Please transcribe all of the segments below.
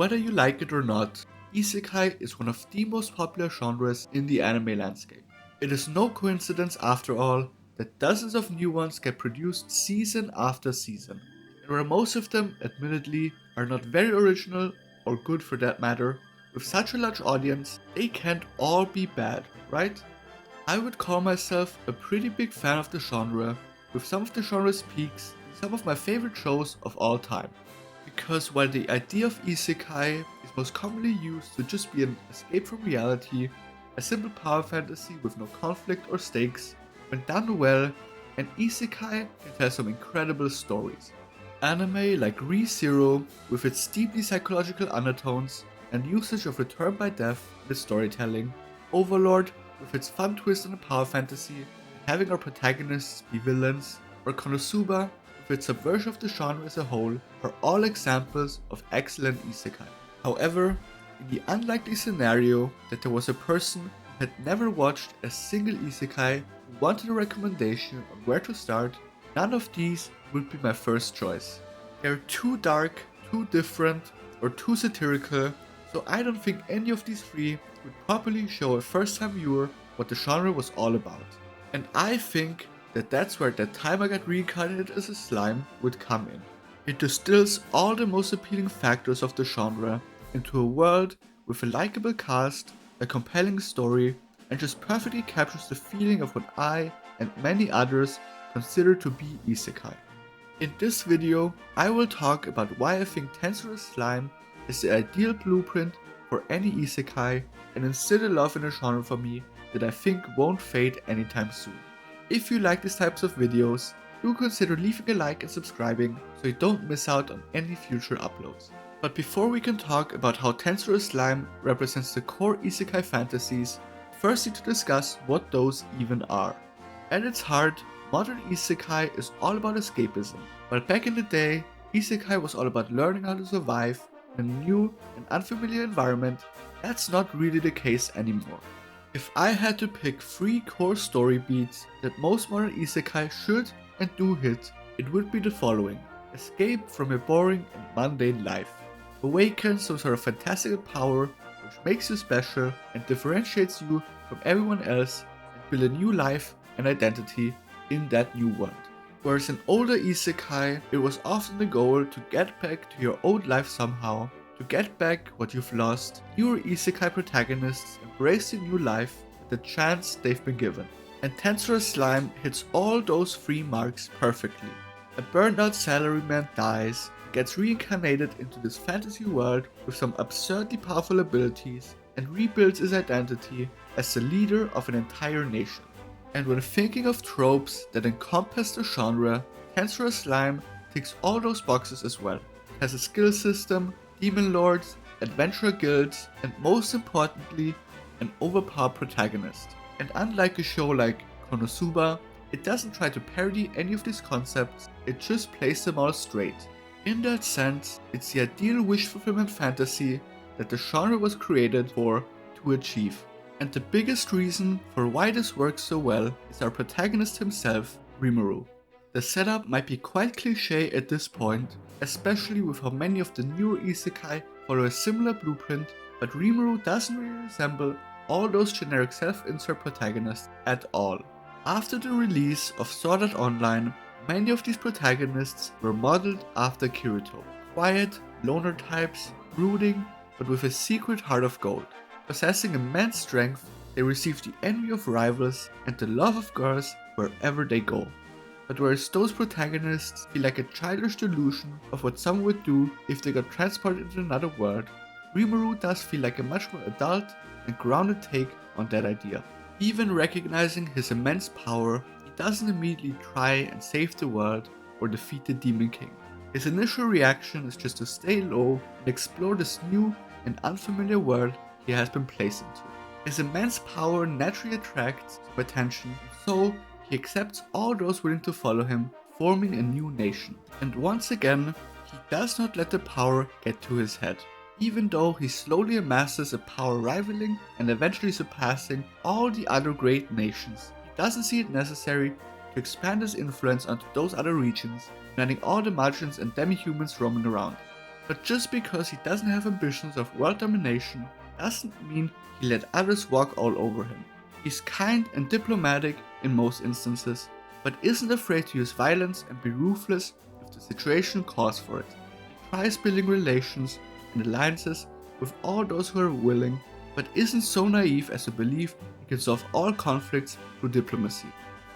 Whether you like it or not, Isekai is one of the most popular genres in the anime landscape. It is no coincidence after all that dozens of new ones get produced season after season, and where most of them admittedly are not very original or good for that matter, with such a large audience, they can't all be bad, right? I would call myself a pretty big fan of the genre, with some of the genre's peaks in some of my favorite shows of all time. Because while the idea of Isekai is most commonly used to just be an escape from reality, a simple power fantasy with no conflict or stakes, when done well, an Isekai can tell some incredible stories. Anime like Re:Zero, with its deeply psychological undertones and usage of return by death in its storytelling, Overlord, with its fun twist on a power fantasy and having our protagonists be villains, or Konosuba, with its subversion of the genre as a whole, are all examples of excellent Isekai. However, in the unlikely scenario that there was a person who had never watched a single Isekai who wanted a recommendation on where to start, none of these would be my first choice. They are too dark, too different, or too satirical, so I don't think any of these three would properly show a first-time viewer what the genre was all about. And I think that that's where That Time I Got Reincarnated as a Slime would come in. It distills all the most appealing factors of the genre into a world with a likable cast, a compelling story, and just perfectly captures the feeling of what I and many others consider to be Isekai. In this video, I will talk about why I think Tensura Slime is the ideal blueprint for any Isekai and instill a love in a genre for me that I think won't fade anytime soon. If you like these types of videos, do consider leaving a like and subscribing so you don't miss out on any future uploads. But before we can talk about how Tensura Slime represents the core Isekai fantasies, first need to discuss what those even are. At its heart, modern Isekai is all about escapism, while back in the day, Isekai was all about learning how to survive in a new and unfamiliar environment. That's not really the case anymore. If I had to pick 3 core story beats that most modern Isekai should and do hit, it would be the following. Escape from a boring and mundane life. Awaken some sort of fantastical power which makes you special and differentiates you from everyone else, and build a new life and identity in that new world. Whereas in older Isekai, it was often the goal to get back to your old life somehow, to get back what you've lost. Newer Isekai protagonists embrace the new life with the chance they've been given. And Tensura Slime hits all those 3 marks perfectly. A burned out salaryman dies, gets reincarnated into this fantasy world with some absurdly powerful abilities, and rebuilds his identity as the leader of an entire nation. And when thinking of tropes that encompass the genre, Tensura Slime ticks all those boxes as well. It has a skill system, demon lords, adventurer guilds, and most importantly, an overpowered protagonist. And unlike a show like Konosuba, it doesn't try to parody any of these concepts, it just plays them all straight. In that sense, it's the ideal wish fulfillment fantasy that the genre was created for to achieve. And the biggest reason for why this works so well is our protagonist himself, Rimuru. The setup might be quite cliché at this point, especially with how many of the newer Isekai follow a similar blueprint, but Rimuru doesn't really resemble all those generic self-insert protagonists at all. After the release of Sword Art Online, many of these protagonists were modeled after Kirito. Quiet, loner types, brooding, but with a secret heart of gold. Possessing immense strength, they receive the envy of rivals and the love of girls wherever they go. But whereas those protagonists feel like a childish delusion of what someone would do if they got transported into another world, Rimuru does feel like a much more adult and grounded take on that idea. Even recognizing his immense power, he doesn't immediately try and save the world or defeat the Demon King. His initial reaction is just to stay low and explore this new and unfamiliar world he has been placed into. His immense power naturally attracts some attention, so he accepts all those willing to follow him, forming a new nation. And once again, he does not let the power get to his head. Even though he slowly amasses a power rivaling and eventually surpassing all the other great nations, he doesn't see it necessary to expand his influence onto those other regions, uniting all the Martians and demi-humans roaming around. But just because he doesn't have ambitions of world domination doesn't mean he let others walk all over him. He's kind and diplomatic in most instances, but isn't afraid to use violence and be ruthless if the situation calls for it. He tries building relations and alliances with all those who are willing, but isn't so naive as to believe he can solve all conflicts through diplomacy.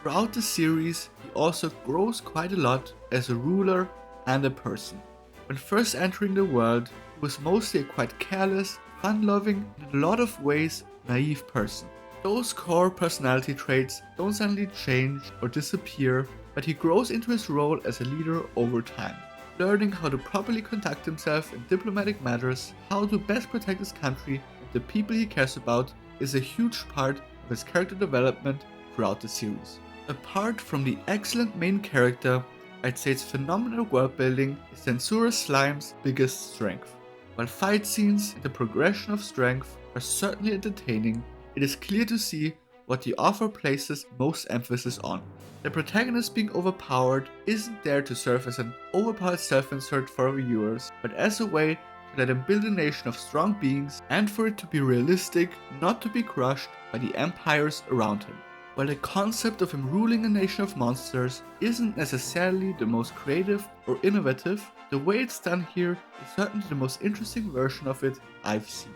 Throughout the series, he also grows quite a lot as a ruler and a person. When first entering the world, he was mostly a quite careless, fun-loving, and in a lot of ways naive person. Those core personality traits don't suddenly change or disappear, but he grows into his role as a leader over time, learning how to properly conduct himself in diplomatic matters, how to best protect his country and the people he cares about is a huge part of his character development throughout the series. Apart from the excellent main character, I'd say its phenomenal world building is Tensura Slime's biggest strength. While fight scenes and the progression of strength are certainly entertaining, it is clear to see what the author places most emphasis on. The protagonist being overpowered isn't there to serve as an overpowered self-insert for our viewers, but as a way to let him build a nation of strong beings and for it to be realistic, not to be crushed by the empires around him. While the concept of him ruling a nation of monsters isn't necessarily the most creative or innovative, the way it's done here is certainly the most interesting version of it I've seen.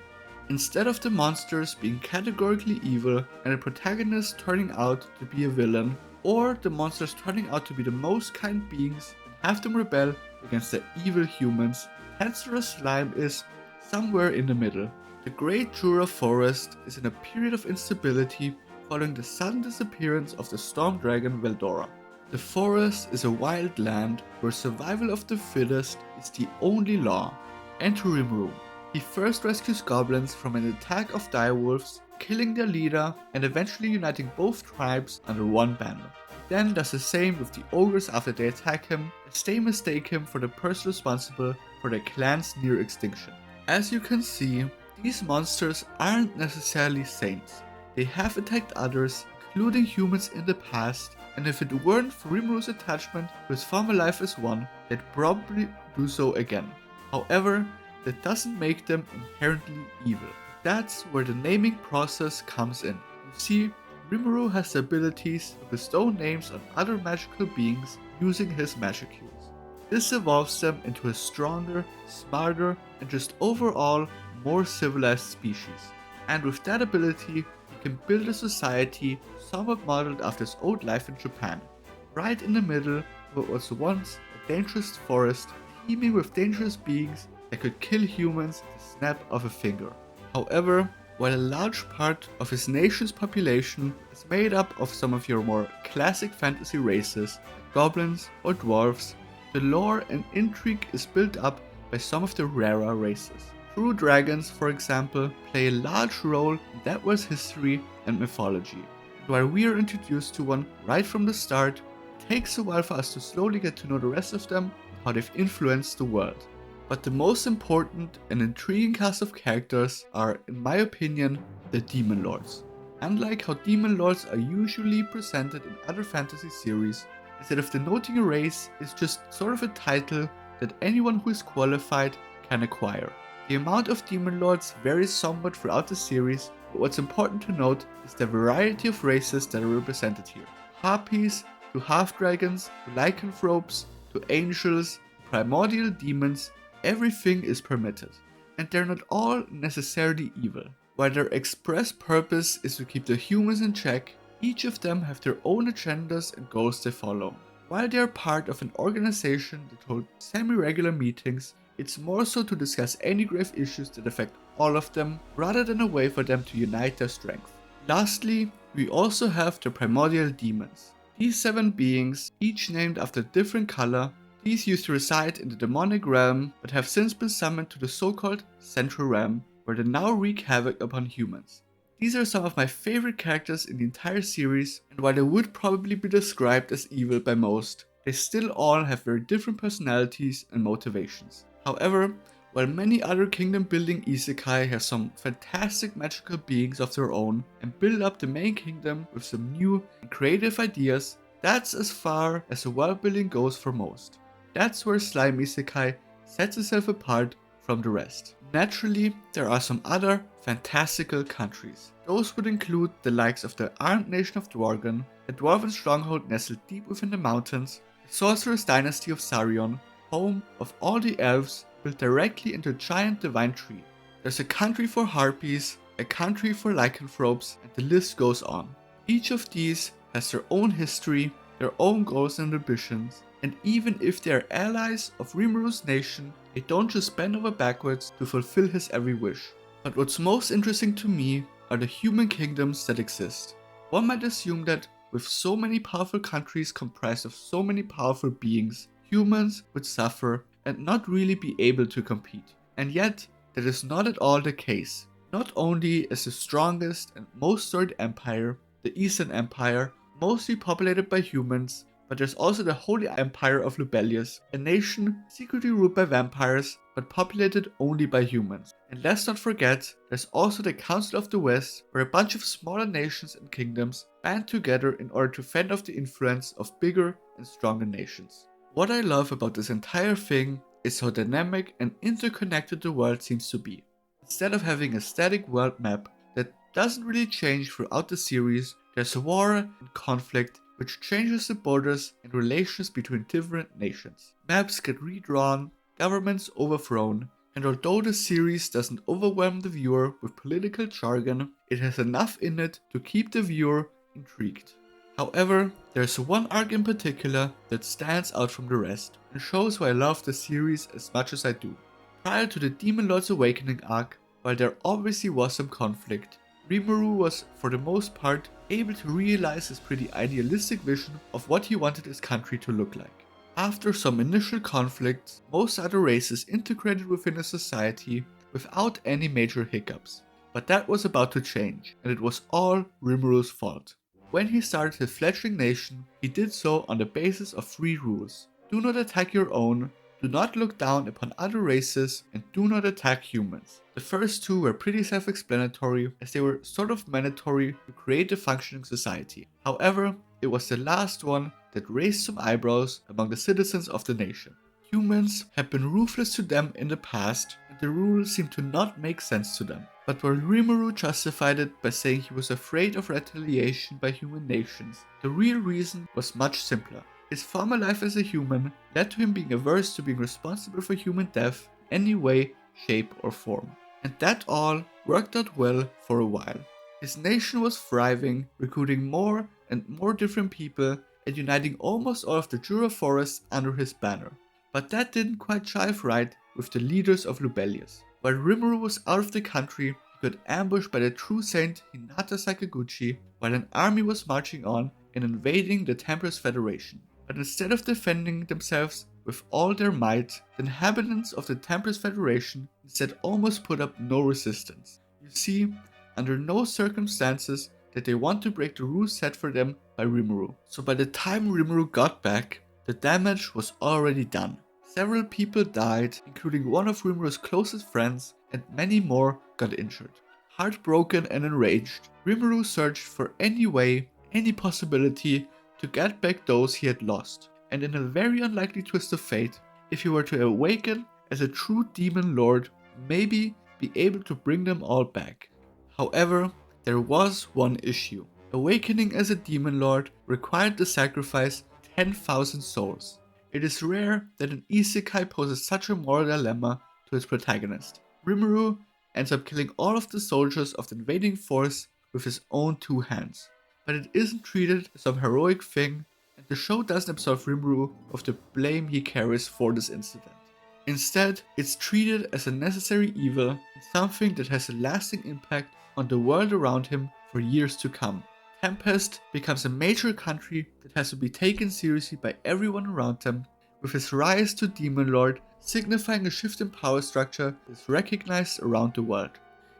Instead of the monsters being categorically evil and the protagonist turning out to be a villain, or the monsters turning out to be the most kind beings and have them rebel against the evil humans, Tensura Slime is somewhere in the middle. The Great Jura Forest is in a period of instability following the sudden disappearance of the storm dragon Veldora. The forest is a wild land where survival of the fittest is the only law. Enter Rimuru. He first rescues goblins from an attack of direwolves, killing their leader and eventually uniting both tribes under one banner. He then does the same with the ogres after they attack him, as they mistake him for the person responsible for their clan's near extinction. As you can see, these monsters aren't necessarily saints. They have attacked others, including humans in the past, and if it weren't for Rimuru's attachment to his former life as one, they'd probably do so again. However, that doesn't make them inherently evil. That's where the naming process comes in. You see, Rimuru has the abilities to bestow names on other magical beings using his magic use. This evolves them into a stronger, smarter, and just overall more civilized species. And with that ability, he can build a society somewhat modeled after his old life in Japan, right in the middle of what was once a dangerous forest teeming with dangerous beings that could kill humans with the snap of a finger. However, while a large part of his nation's population is made up of some of your more classic fantasy races, like goblins or dwarves, the lore and intrigue is built up by some of the rarer races. True dragons, for example, play a large role in that world's history and mythology. And while we are introduced to one right from the start, it takes a while for us to slowly get to know the rest of them and how they've influenced the world. But the most important and intriguing cast of characters are, in my opinion, the Demon Lords. Unlike how Demon Lords are usually presented in other fantasy series, instead of denoting a race, it's just sort of a title that anyone who is qualified can acquire. The amount of Demon Lords varies somewhat throughout the series, but what's important to note is the variety of races that are represented here. Harpies, to half-dragons, to lycanthropes, to angels, primordial demons, everything is permitted, and they're not all necessarily evil. While their express purpose is to keep the humans in check, each of them have their own agendas and goals they follow. While they are part of an organization that holds semi-regular meetings, it's more so to discuss any grave issues that affect all of them, rather than a way for them to unite their strength. Lastly, we also have the primordial demons. These 7 beings, each named after a different color, these used to reside in the demonic realm, but have since been summoned to the so-called Central Realm, where they now wreak havoc upon humans. These are some of my favorite characters in the entire series, and while they would probably be described as evil by most, they still all have very different personalities and motivations. However, while many other kingdom building isekai have some fantastic magical beings of their own and build up the main kingdom with some new and creative ideas, that's as far as the world building goes for most. That's where Slime Isekai sets itself apart from the rest. Naturally, there are some other fantastical countries. Those would include the likes of the armed nation of Dwargon, a dwarven stronghold nestled deep within the mountains, the sorcerer's dynasty of Sarion, home of all the elves built directly into a giant divine tree. There's a country for harpies, a country for lycanthropes, and the list goes on. Each of these has their own history, their own goals and ambitions, and even if they are allies of Rimuru's nation, they don't just bend over backwards to fulfill his every wish. But what's most interesting to me are the human kingdoms that exist. One might assume that with so many powerful countries comprised of so many powerful beings, humans would suffer and not really be able to compete. And yet, that is not at all the case. Not only is the strongest and most storied empire, the Eastern Empire, mostly populated by humans, but there's also the Holy Empire of Lubellius, a nation secretly ruled by vampires but populated only by humans. And let's not forget, there's also the Council of the West, where a bunch of smaller nations and kingdoms band together in order to fend off the influence of bigger and stronger nations. What I love about this entire thing is how dynamic and interconnected the world seems to be. Instead of having a static world map that doesn't really change throughout the series, there's war and conflict which changes the borders and relations between different nations. Maps get redrawn, governments overthrown, and although the series doesn't overwhelm the viewer with political jargon, it has enough in it to keep the viewer intrigued. However, there's one arc in particular that stands out from the rest and shows why I love the series as much as I do. Prior to the Demon Lord's Awakening arc, while there obviously was some conflict, Rimuru was, for the most part, able to realize his pretty idealistic vision of what he wanted his country to look like. After some initial conflicts, most other races integrated within a society without any major hiccups. But that was about to change, and it was all Rimuru's fault. When he started his fledgling nation, he did so on the basis of 3 rules. Do not attack your own, do not look down upon other races, and do not attack humans. The first 2 were pretty self-explanatory, as they were sort of mandatory to create a functioning society. However, it was the last one that raised some eyebrows among the citizens of the nation. Humans had been ruthless to them in the past, and the rule seemed to not make sense to them. But while Rimuru justified it by saying he was afraid of retaliation by human nations, the real reason was much simpler. His former life as a human led to him being averse to being responsible for human death in any way, shape or form. And that all worked out well for a while. His nation was thriving, recruiting more and more different people and uniting almost all of the Jura forests under his banner. But that didn't quite jive right with the leaders of Lubellius. While Rimuru was out of the country, he got ambushed by the true saint Hinata Sakaguchi while an army was marching on and invading the Templars Federation. But instead of defending themselves with all their might, the inhabitants of the Templars Federation instead almost put up no resistance. You see, under no circumstances did they want to break the rules set for them by Rimuru. So by the time Rimuru got back, the damage was already done. Several people died, including one of Rimuru's closest friends, and many more got injured. Heartbroken and enraged, Rimuru searched for any way, any possibility to get back those he had lost. And in a very unlikely twist of fate, if he were to awaken as a true demon lord, maybe be able to bring them all back. However, there was one issue. Awakening as a demon lord required the sacrifice 10,000 souls. It is rare that an Isekai poses such a moral dilemma to its protagonist. Rimuru ends up killing all of the soldiers of the invading force with his own 2 hands. But it isn't treated as some heroic thing, and the show doesn't absolve Rimuru of the blame he carries for this incident. Instead, it's treated as a necessary evil and something that has a lasting impact on the world around him for years to come. Tempest becomes a major country that has to be taken seriously by everyone around them, with his rise to Demon Lord signifying a shift in power structure that is recognized around the world.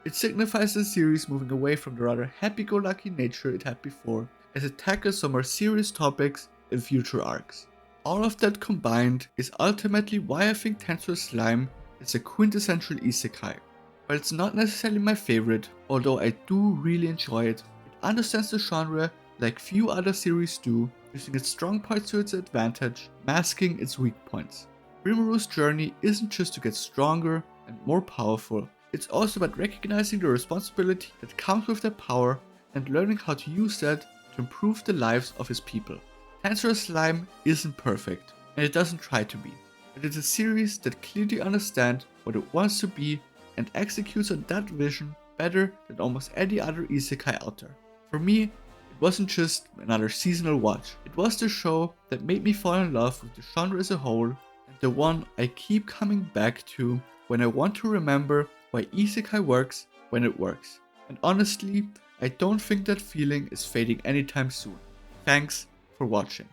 It signifies the series moving away from the rather happy-go-lucky nature it had before, as it tackles some more serious topics in future arcs. All of that combined is ultimately why I think Tensura Slime is a quintessential isekai. While it's not necessarily my favorite, although I do really enjoy it, it understands the genre like few other series do, using its strong parts to its advantage, masking its weak points. Rimuru's journey isn't just to get stronger and more powerful, it's also about recognizing the responsibility that comes with that power and learning how to use that to improve the lives of his people. Tensura Slime isn't perfect, and it doesn't try to be, but it's a series that clearly understands what it wants to be and executes on that vision better than almost any other isekai out there. For me, it wasn't just another seasonal watch, it was the show that made me fall in love with the genre as a whole, and the one I keep coming back to when I want to remember why isekai works when it works. And honestly, I don't think that feeling is fading anytime soon. Thanks for watching.